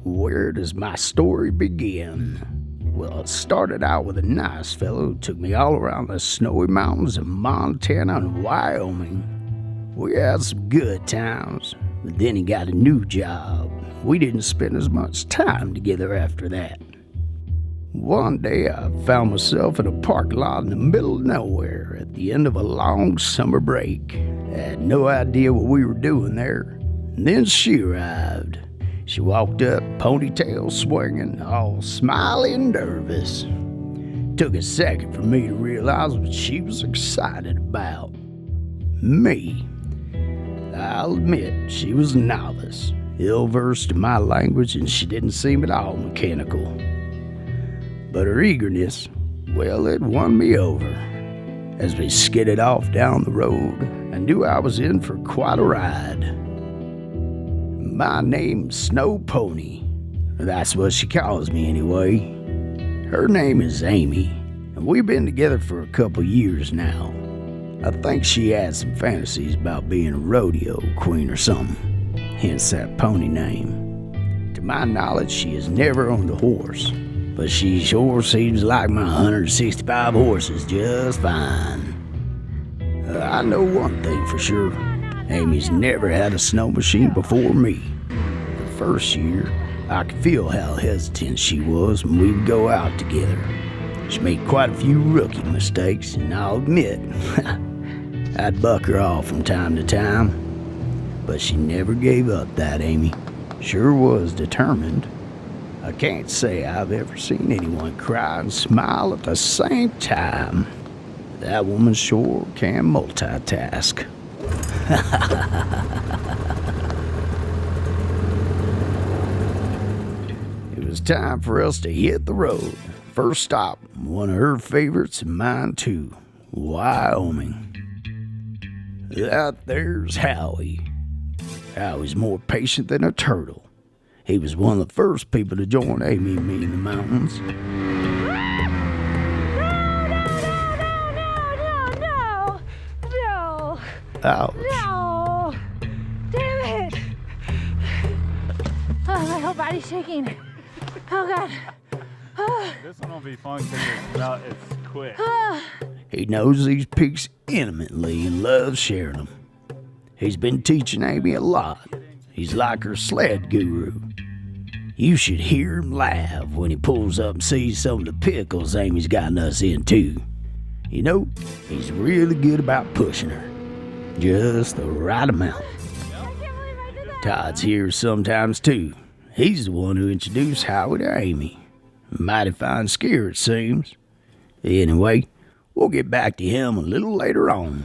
Where does my story begin? Well, it started out with a nice fellow who took me all around the snowy mountains of Montana and Wyoming. We had some good times, but then he got a new job. We didn't spend as much time together after that. One day I found myself in a parking lot in the middle of nowhere at the end of a long summer break. I had no idea what we were doing there. And then she arrived. She walked up, ponytail swinging, all smiley and nervous. Took a second for me to realize what she was excited about. Me. I'll admit, she was a novice, ill-versed in my language, and she didn't seem at all mechanical. But her eagerness, well, it won me over. As we skidded off down the road, I knew I was in for quite a ride. My name's Snow Pony. That's what she calls me anyway. Her name is Amie, and we've been together for a couple years now. I think she had some fantasies about being a rodeo queen or something, hence that pony name. To my knowledge, she has never owned a horse, but she sure seems like my 165 horses just fine. I know one thing for sure. Amie's never had a snow machine before me. The first year, I could feel how hesitant she was when we would go out together. She made quite a few rookie mistakes, and I'll admit, I'd buck her off from time to time. But she never gave up, that Amie. Sure was determined. I can't say I've ever seen anyone cry and smile at the same time. That woman sure can multitask. It was time for us to hit the road. First stop, one of her favorites and mine too, Wyoming. That there's Howie. Howie's more patient than a turtle. He was one of the first people to join Amie and me in the mountains. No. Ouch. No. Damn it. Oh, my whole body's shaking. Oh, God. This one will be fun because it's quick. He knows these peaks intimately and loves sharing them. He's been teaching Amie a lot. He's like her sled guru. You should hear him laugh when he pulls up and sees some of the pickles Amie's gotten us into. You know, he's really good about pushing her. Just the right amount. Todd's here sometimes too. He's the one who introduced Howie to Amie. Mighty fine skier, it seems. Anyway, we'll get back to him a little later on.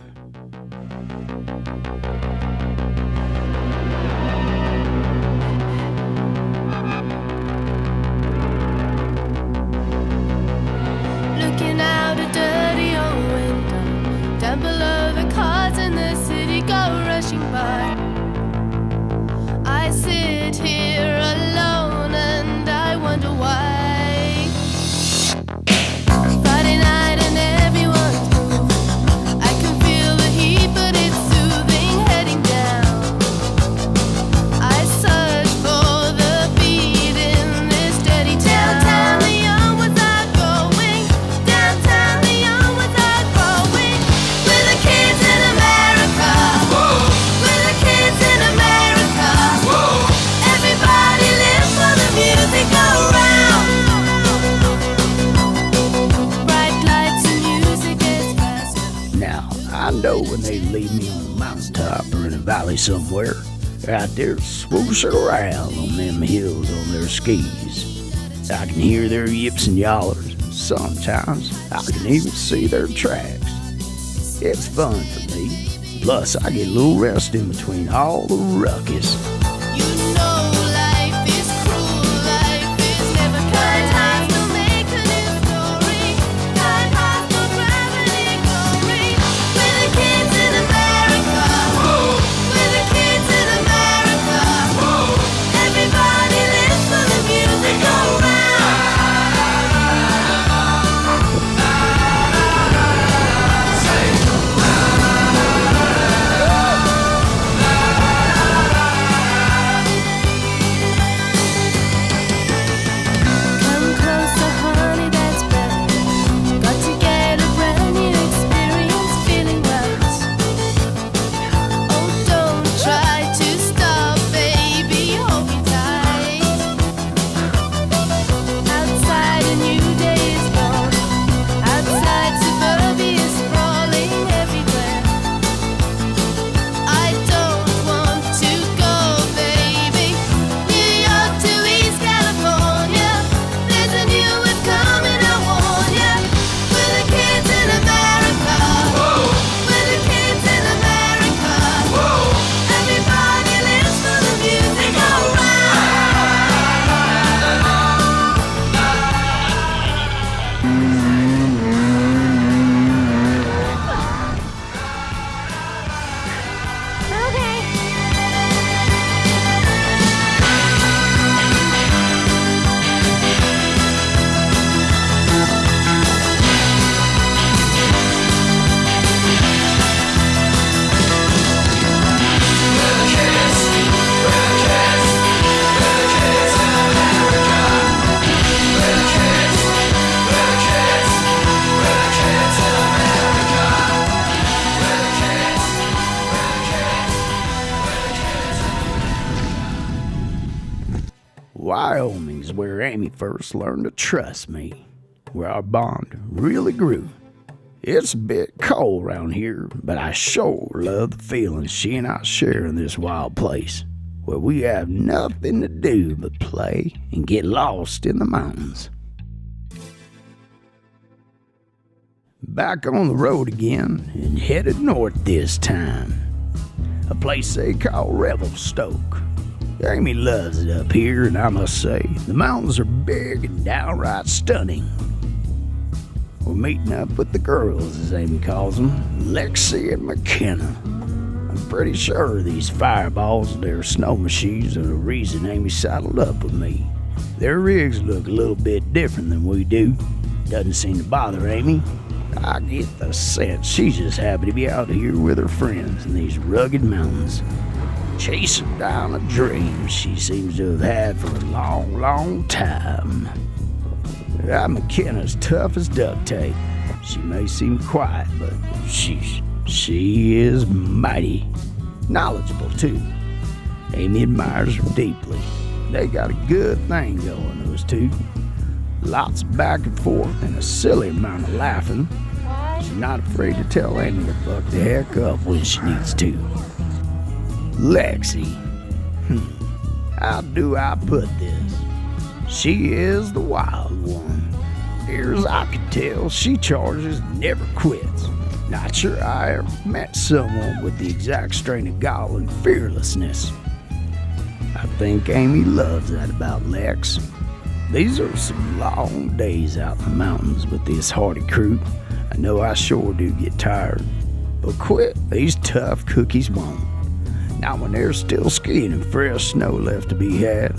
Looking out a dirty old window, down below the cars in the city go rushing by. I sit here alone and I wonder why. Friday night and everyone's moving. I can feel the heat, but it's soothing heading down. I search for the beat in this dirty town. Downtown, the young ones are going. Downtown, the young ones are growing. We're the kids in America. Whoa. We're the kids in America. Whoa. Everybody live for the music around. Bright lights and music gets faster. Now, I know when they leave me on a mountaintop or in a valley somewhere, they're out there swooshing around on them hills on their skis. I can hear their yips and yallers, and sometimes I can even see their tracks. It's fun for me. Plus, I get a little rest in between all the ruckus. You know life is cruel, life is never kind. Times will make a new story. Kind hearts will gravity glory. We're the kids in America. Whoa. We're the kids in America. Whoa. Everybody lives for the music around. Wyoming's where Amie first learned to trust me, where our bond really grew. It's a bit cold around here, but I sure love the feeling she and I share in this wild place, where we have nothing to do but play and get lost in the mountains. Back on the road again and headed north this time. A place they call Revelstoke. Amie loves it up here, and I must say, the mountains are big and downright stunning. We're meeting up with the girls, as Amie calls them, Lexi and McKenna. I'm pretty sure these fireballs and their snow machines are the reason Amie saddled up with me. Their rigs look a little bit different than we do. Doesn't seem to bother Amie. I get the sense she's just happy to be out here with her friends in these rugged mountains, chasing down a dream she seems to have had for a long, long time. McKenna's tough as duct tape. She may seem quiet, but she is mighty knowledgeable too. Amie admires her deeply. They got a good thing going, those two. Lots of back and forth and a silly amount of laughing. She's not afraid to tell Amie to buck the heck up when she needs to. Lexi. How do I put this? She is the wild one. Near as I can tell, she charges and never quits. Not sure I ever met someone with the exact strain of gall and fearlessness. I think Amie loves that about Lex. These are some long days out in the mountains with this hardy crew. I know I sure do get tired, but quit these tough cookies won't. Not when there's still skiing and fresh snow left to be had.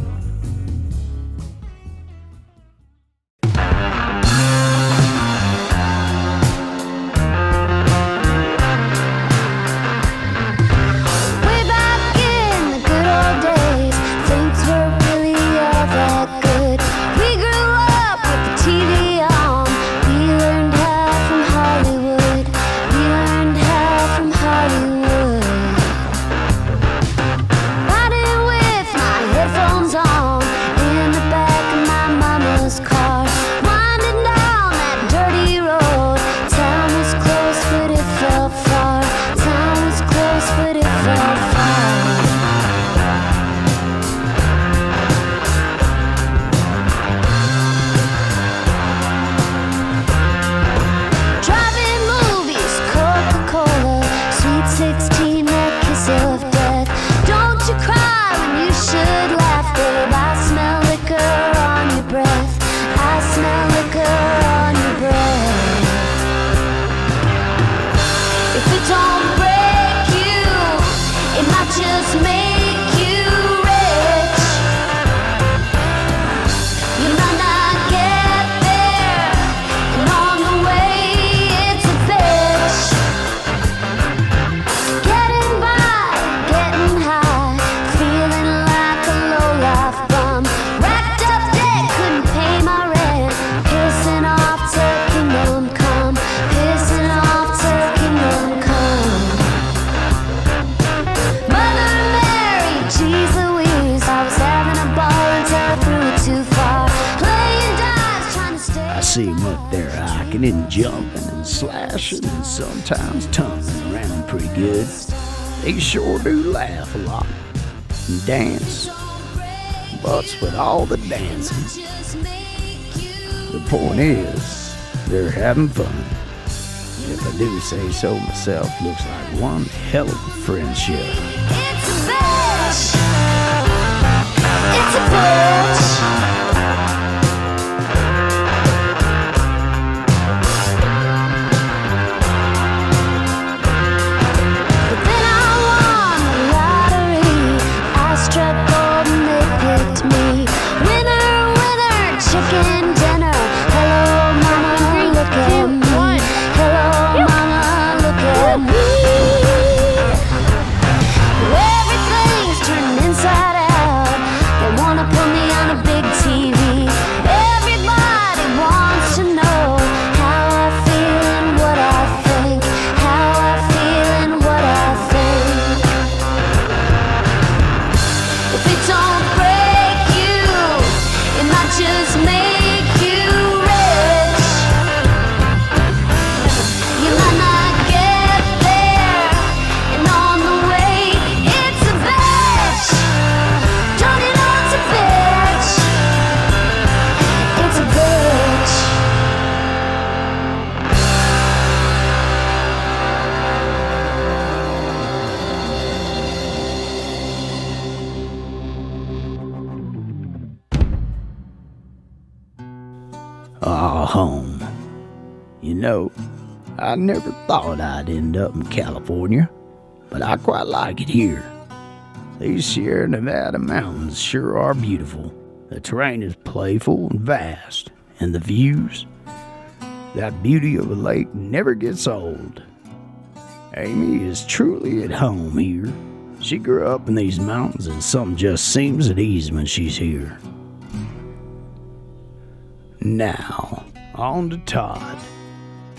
See him up there hiking and jumping and slashing and sometimes tumbling around pretty good. They sure do laugh a lot and dance. But with all the dancing, the point is they're having fun. If I do say so myself, looks like one hell of a friendship. It's a bitch. It's a bitch. home. You know, I never thought I'd end up in California, but I quite like it here. These Sierra Nevada mountains sure are beautiful. The terrain is playful and vast, and the views, that beauty of a lake never gets old. Amie is truly at home here. She grew up in these mountains and something just seems at ease when she's here. Now, on to Todd.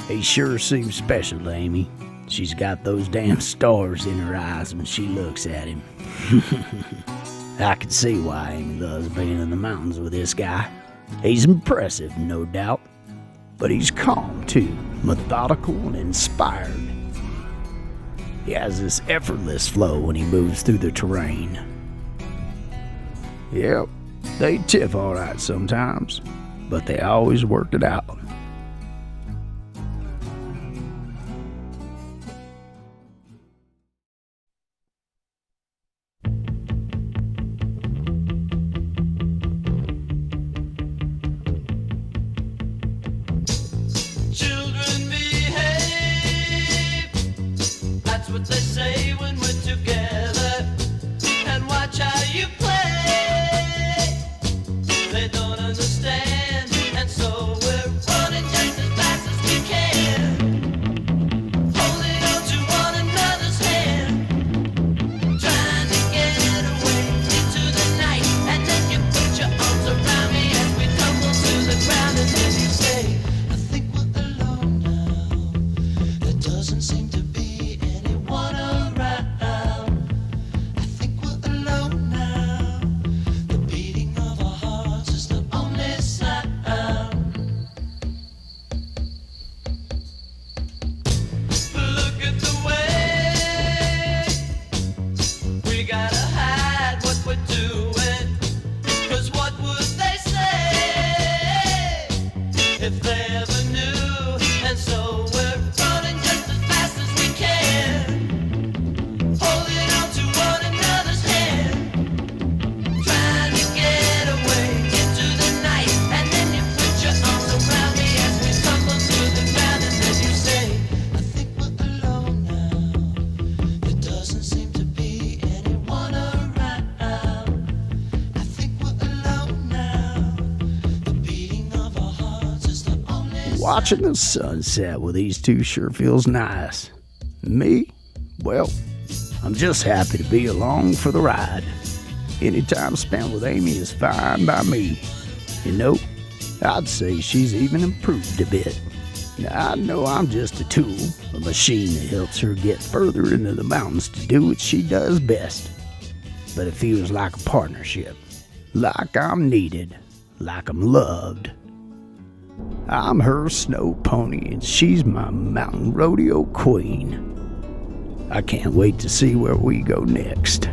He sure seems special to Amie. She's got those damn stars in her eyes when she looks at him. I can see why Amie loves being in the mountains with this guy. He's impressive, no doubt, but he's calm too, methodical and inspired. He has this effortless flow when he moves through the terrain. Yep, they tiff all right sometimes, but they always work it out. Children behave, that's what they say when we're together, and watch how you play. They don't understand, and so we're running just as fast as we can, holding on to one another's hand, trying to get away into the night, and then you put your arms around me as we tumble to the ground, and then you say, I think we're alone now. There doesn't seem to be anyone around. I think we're alone now. The beating of our hearts is the only sound. Look at the way we gotta hide what we're doing. 'Cause what would they say if they ever knew? And so we're running just as fast as we can, holding on to one another's hand, trying to get away into the night. And then you put your arms around me as we tumble to the ground, and then you say, I think we're alone now. There doesn't seem to be anyone around. I think we're alone now. The beating of our hearts is the only Watching the sunset with these two sure feels nice. Me? Well, I'm just happy to be along for the ride. Any time spent with Amie is fine by me. You know, I'd say she's even improved a bit. Now, I know I'm just a tool, a machine that helps her get further into the mountains to do what she does best. But it feels like a partnership, like I'm needed, like I'm loved. I'm her snow pony and she's my mountain rodeo queen. I can't wait to see where we go next.